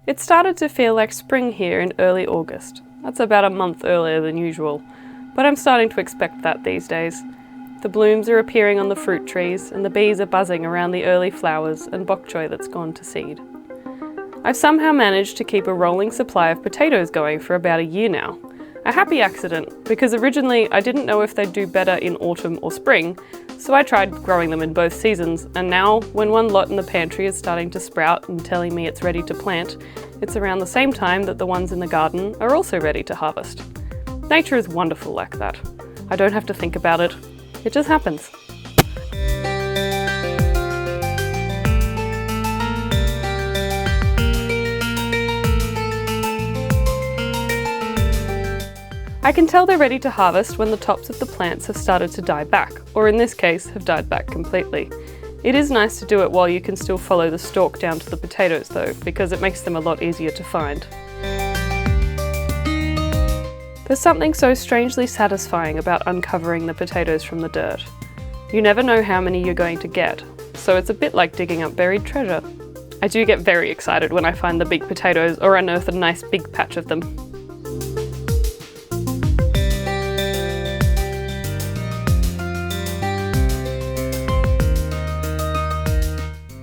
It started to feel like spring here in early August. That's about a month earlier than usual, but I'm starting to expect that these days. The blooms are appearing on the fruit trees and the bees are buzzing around the early flowers and bok choy that's gone to seed. I've somehow managed to keep a rolling supply of potatoes going for about a year now. A happy accident, because originally I didn't know if they'd do better in autumn or spring, so I tried growing them in both seasons, and now when one lot in the pantry is starting to sprout and telling me it's ready to plant, it's around the same time that the ones in the garden are also ready to harvest. Nature is wonderful like that. I don't have to think about it. It just happens. I can tell they're ready to harvest when the tops of the plants have started to die back, or in this case, have died back completely. It is nice to do it while you can still follow the stalk down to the potatoes though, because it makes them a lot easier to find. There's something so strangely satisfying about uncovering the potatoes from the dirt. You never know how many you're going to get, so it's a bit like digging up buried treasure. I do get very excited when I find the big potatoes or unearth a nice big patch of them.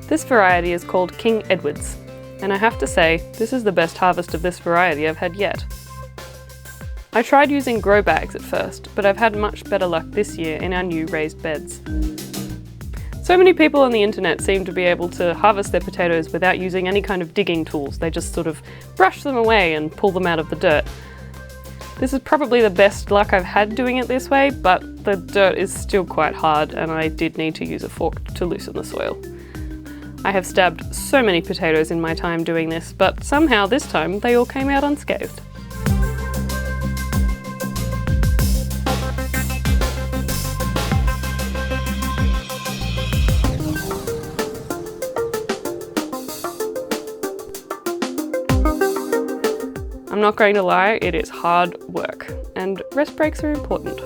This variety is called King Edward's, and I have to say, this is the best harvest of this variety I've had yet. I tried using grow bags at first, but I've had much better luck this year in our new raised beds. So many people on the internet seem to be able to harvest their potatoes without using any kind of digging tools. They just sort of brush them away and pull them out of the dirt. This is probably the best luck I've had doing it this way, but the dirt is still quite hard and I did need to use a fork to loosen the soil. I have stabbed so many potatoes in my time doing this, but somehow this time they all came out unscathed. I'm not going to lie, it is hard work, and rest breaks are important.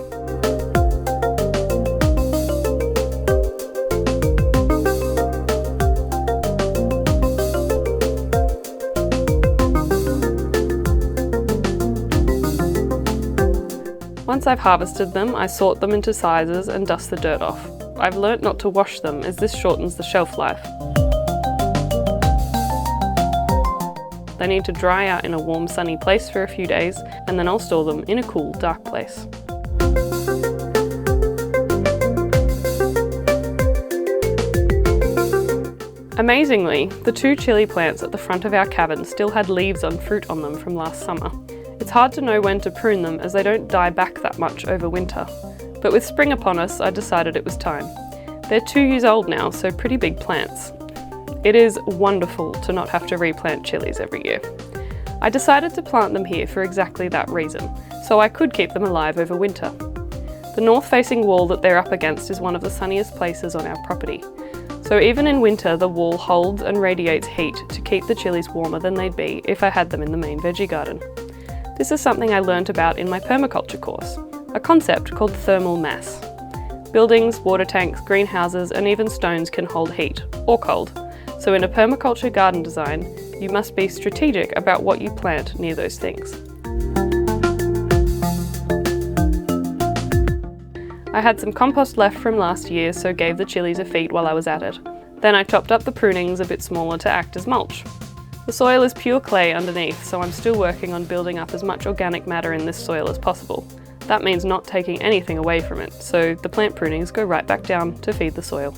Once I've harvested them, I sort them into sizes and dust the dirt off. I've learnt not to wash them as this shortens the shelf life. They need to dry out in a warm, sunny place for a few days, and then I'll store them in a cool, dark place. Amazingly, the 2 chili plants at the front of our cabin still had leaves and fruit on them from last summer. It's hard to know when to prune them as they don't die back that much over winter. But with spring upon us, I decided it was time. They're 2 years old now, so pretty big plants. It is wonderful to not have to replant chilies every year. I decided to plant them here for exactly that reason, so I could keep them alive over winter. The north-facing wall that they're up against is one of the sunniest places on our property. So even in winter, the wall holds and radiates heat to keep the chilies warmer than they'd be if I had them in the main veggie garden. This is something I learnt about in my permaculture course, a concept called thermal mass. Buildings, water tanks, greenhouses, and even stones can hold heat, or cold. So in a permaculture garden design, you must be strategic about what you plant near those things. I had some compost left from last year, so gave the chilies a feed while I was at it. Then I chopped up the prunings a bit smaller to act as mulch. The soil is pure clay underneath, so I'm still working on building up as much organic matter in this soil as possible. That means not taking anything away from it, so the plant prunings go right back down to feed the soil.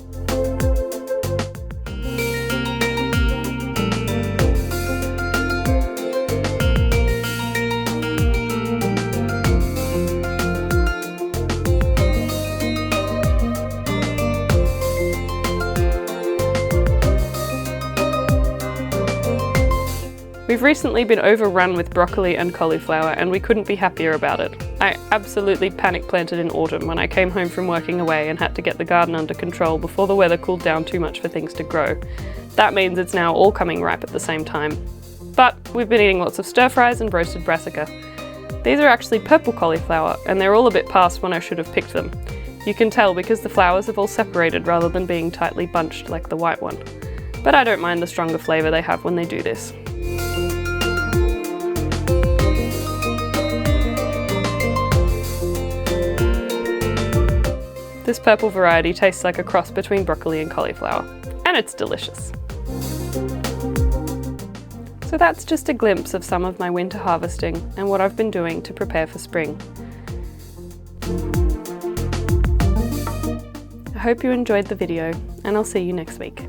We've recently been overrun with broccoli and cauliflower and we couldn't be happier about it. I absolutely panic planted in autumn when I came home from working away and had to get the garden under control before the weather cooled down too much for things to grow. That means it's now all coming ripe at the same time. But we've been eating lots of stir fries and roasted brassica. These are actually purple cauliflower and they're all a bit past when I should have picked them. You can tell because the flowers have all separated rather than being tightly bunched like the white one. But I don't mind the stronger flavour they have when they do this. This purple variety tastes like a cross between broccoli and cauliflower, and it's delicious. So that's just a glimpse of some of my winter harvesting and what I've been doing to prepare for spring. I hope you enjoyed the video, and I'll see you next week.